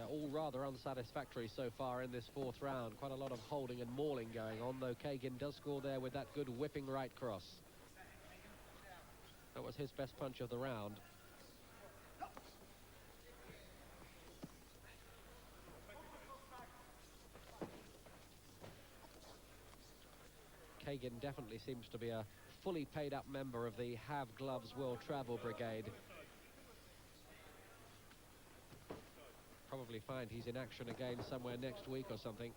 all rather unsatisfactory so far in this fourth round. Quite a lot of holding and mauling going on, though Kaighin does score there with that good whipping right cross. That was his best punch of the round. Kaighin definitely seems to be a fully paid up member of the Have Gloves World Travel Brigade. Probably find he's in action again somewhere next week or something.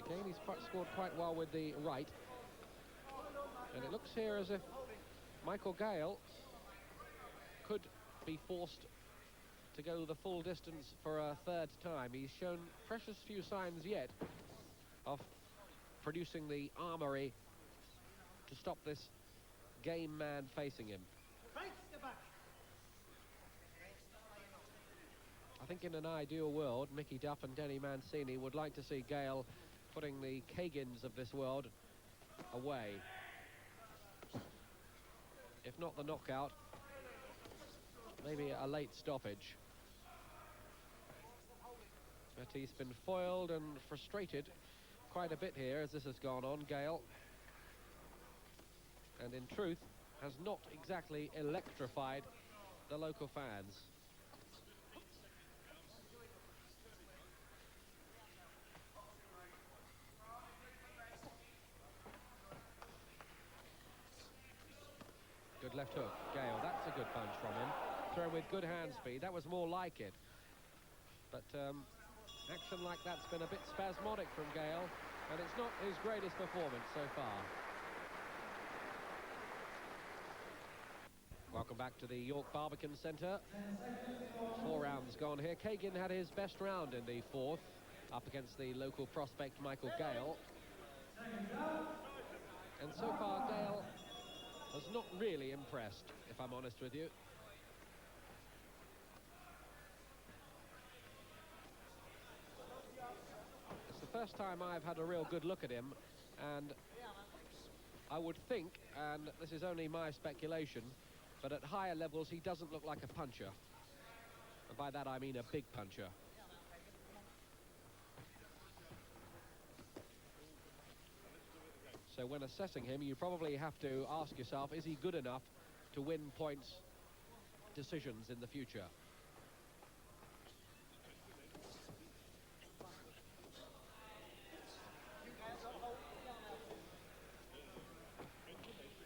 Again, he's scored quite well with the right. And it looks here as if Michael Gale could be forced to go the full distance for a third time. He's shown precious few signs yet of producing the armoury to stop this game man facing him. I think in an ideal world, Mickey Duff and Denny Mancini would like to see Gale putting the Kaighins of this world away. If not the knockout, maybe a late stoppage. But he's been foiled and frustrated quite a bit here as this has gone on, Gale. And in truth, has not exactly electrified the local fans. Good left hook, Gale. That's a good punch from him. Thrown with good hand speed. That was more like it. But action like that's been a bit spasmodic from Gale, and it's not his greatest performance so far. Welcome back to the York Barbican Centre. 4 rounds gone here. Kaighin had his best round in the fourth, up against the local prospect Michael Gale. And so far, Gale has not really impressed, if I'm honest with you. It's the first time I've had a real good look at him, and I would think, and this is only my speculation, but at higher levels he doesn't look like a puncher. And by that I mean a big puncher. So when assessing him, you probably have to ask yourself, is he good enough to win points decisions in the future?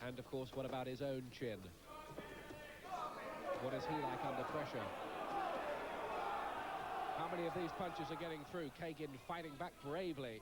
And of course, what about his own chin? What is he like under pressure? How many of these punches are getting through? Kaighin fighting back bravely.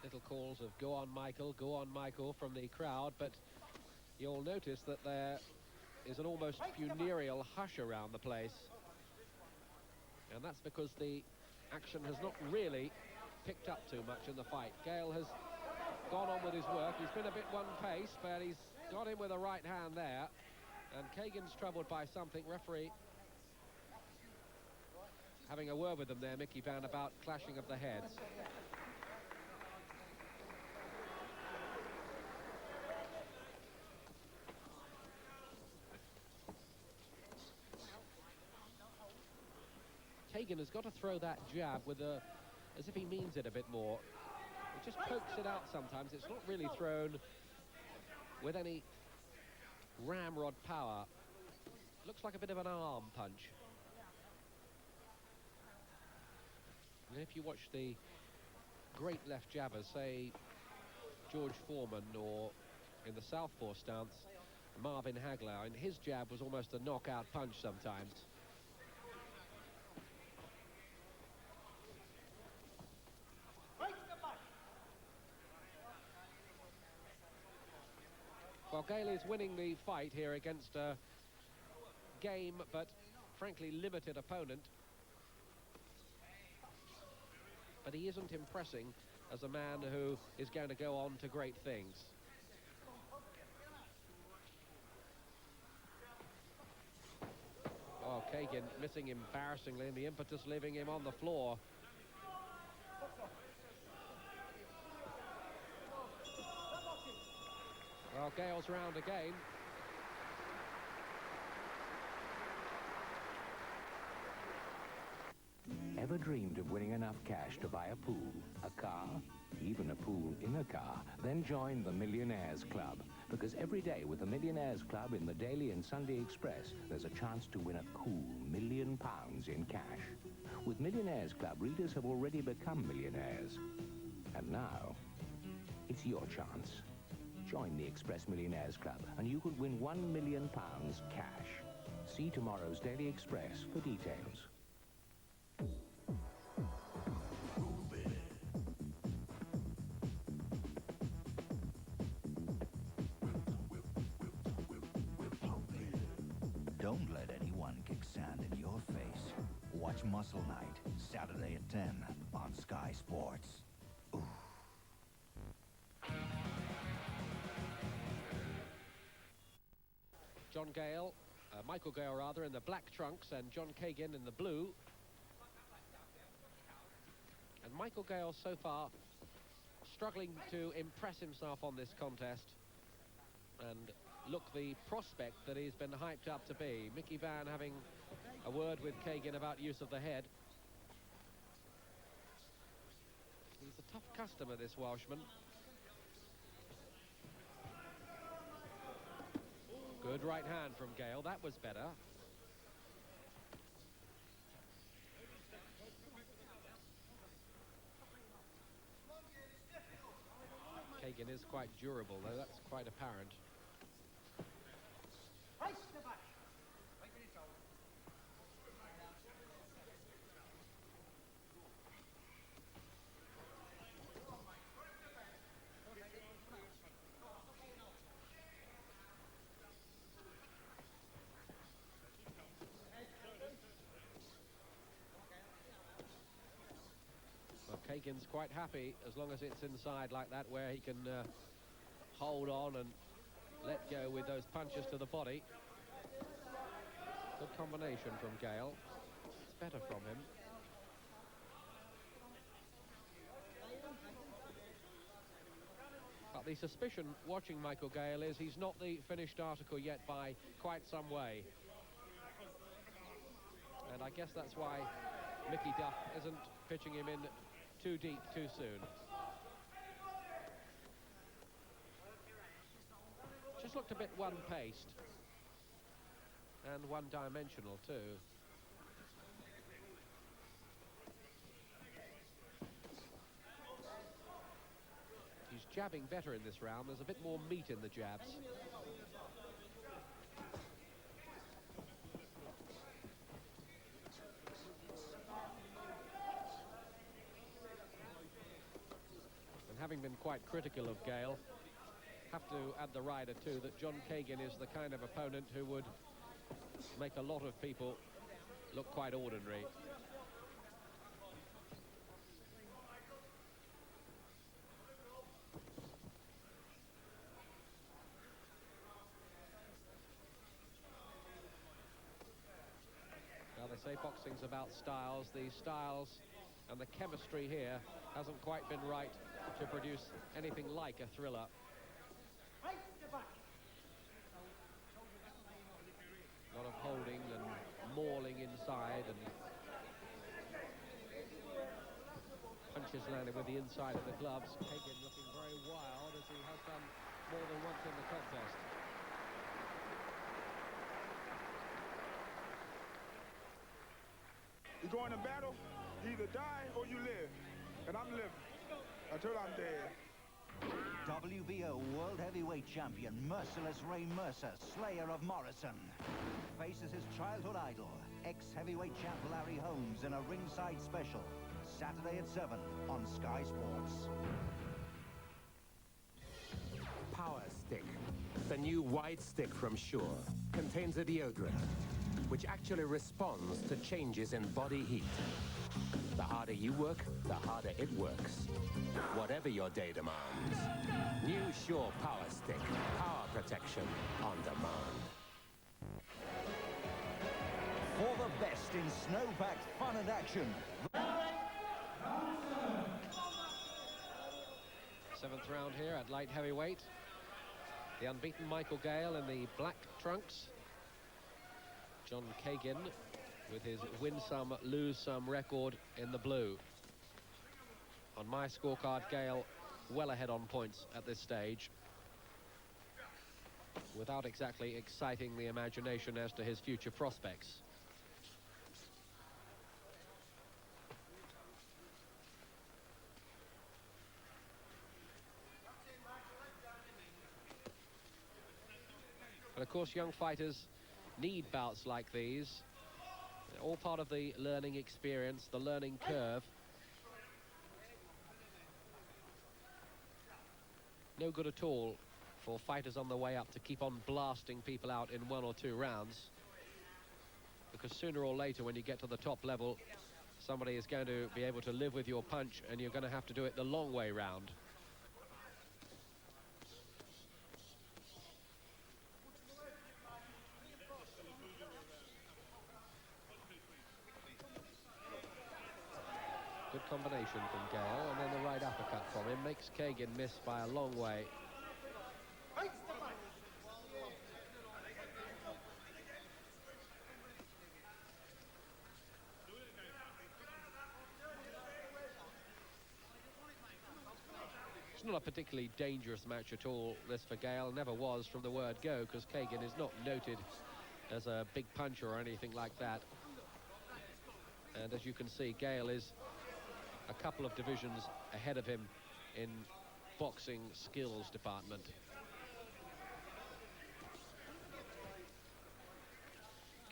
Little calls of go on Michael from the crowd, but you'll notice that there is an almost funereal hush around the place, and that's because the action has not really picked up too much in the fight. Gale has gone on with his work. He's been a bit one pace, but he's got him with a right hand there, and Kaighin's troubled by something. Referee having a word with them there, Mickey Van, about clashing of the heads. Kaighin has got to throw that jab with as if he means it a bit more. He just pokes it out sometimes. It's not really thrown with any ramrod power. Looks like a bit of an arm punch. And if you watch the great left jabbers, say George Foreman, or in the southpaw stance, Marvin Hagler, and his jab was almost a knockout punch sometimes. Well, Gale is winning the fight here against a game but frankly limited opponent. but he isn't impressing as a man who is going to go on to great things. Oh, Kaighin missing embarrassingly, and the impetus leaving him on the floor. Well, Gale's round again. Ever dreamed of winning enough cash to buy a pool, a car, even a pool in a car? Then join the Millionaires Club. Because every day with the Millionaires Club in the Daily and Sunday Express, there's a chance to win a cool £1 million in cash. With Millionaires Club, readers have already become millionaires. And now, it's your chance. Join the Express Millionaires Club and you could win £1 million cash. See tomorrow's Daily Express for details. Don't let anyone kick sand in your face. Watch Muscle Night, Saturday at 10 on Sky Sports. Ooh. Michael Gale rather, in the black trunks, and John Kaighin in the blue. And Michael Gale so far struggling to impress himself on this contest. And look, the prospect that he's been hyped up to be. Mickey Van having a word with Kaighin about use of the head. He's a tough customer, this Welshman. Good right hand from Gale. That was better. Kaighin is quite durable, though. That's quite apparent. Kaighin's quite happy as long as it's inside like that, where he can hold on and let go with those punches to the body. Good combination from Gale. It's better from him. But the suspicion watching Michael Gale is he's not the finished article yet by quite some way. And I guess that's why Mickey Duff isn't pitching him in too deep too soon. Just looked a bit one-paced and one-dimensional too. He's jabbing better in this round. There's a bit more meat in the jabs. Having been quite critical of Gale, have to add the rider too that John Kaighin is the kind of opponent who would make a lot of people look quite ordinary. Now they say boxing's about styles. The styles and the chemistry here hasn't quite been right to produce anything like a thriller. A lot of holding and mauling inside, and punches landed with the inside of the gloves. Kaighin looking very wild, as he has done more than once in the contest. You go into battle, you either die or you live. And I'm living until I'm dead. WBO World Heavyweight Champion Merciless Ray Mercer, slayer of Morrison, faces his childhood idol, ex-heavyweight champ Larry Holmes in a ringside special, Saturday at 7 on Sky Sports. Power Stick, the new wide stick from Sure, contains a deodorant, which actually responds to changes in body heat. The harder you work, the harder it works. Whatever your day demands. New Sure Power Stick. Power protection on demand. For the best in snow-packed fun and action. Seventh round here at light heavyweight. The unbeaten Michael Gale in the black trunks. John Kaighin with his win some, lose some record in the blue. On my scorecard, Gale well ahead on points at this stage, without exactly exciting the imagination as to his future prospects. But of course, young fighters need bouts like these. They're all part of the learning experience, the learning curve. No good at all for fighters on the way up to keep on blasting people out in 1 or 2 rounds. Because sooner or later, when you get to the top level, somebody is going to be able to live with your punch, and you're going to have to do it the long way round. Good combination from Gale, and then the right uppercut from him makes Kaighin miss by a long way. It's not a particularly dangerous match at all, this for Gale. Never was from the word go, because Kaighin is not noted as a big puncher or anything like that. And as you can see, Gale is a couple of divisions ahead of him in boxing skills department.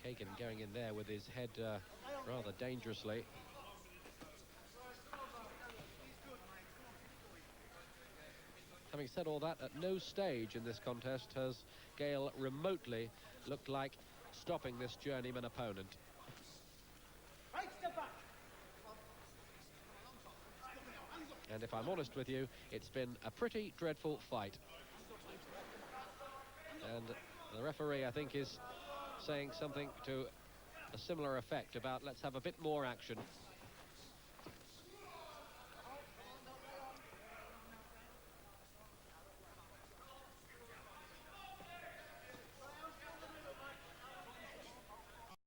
Kaighin going in there with his head rather dangerously. Having said all that, at no stage in this contest has Gale remotely looked like stopping this journeyman opponent. And if I'm honest with you, it's been a pretty dreadful fight. And the referee, I think, is saying something to a similar effect about let's have a bit more action.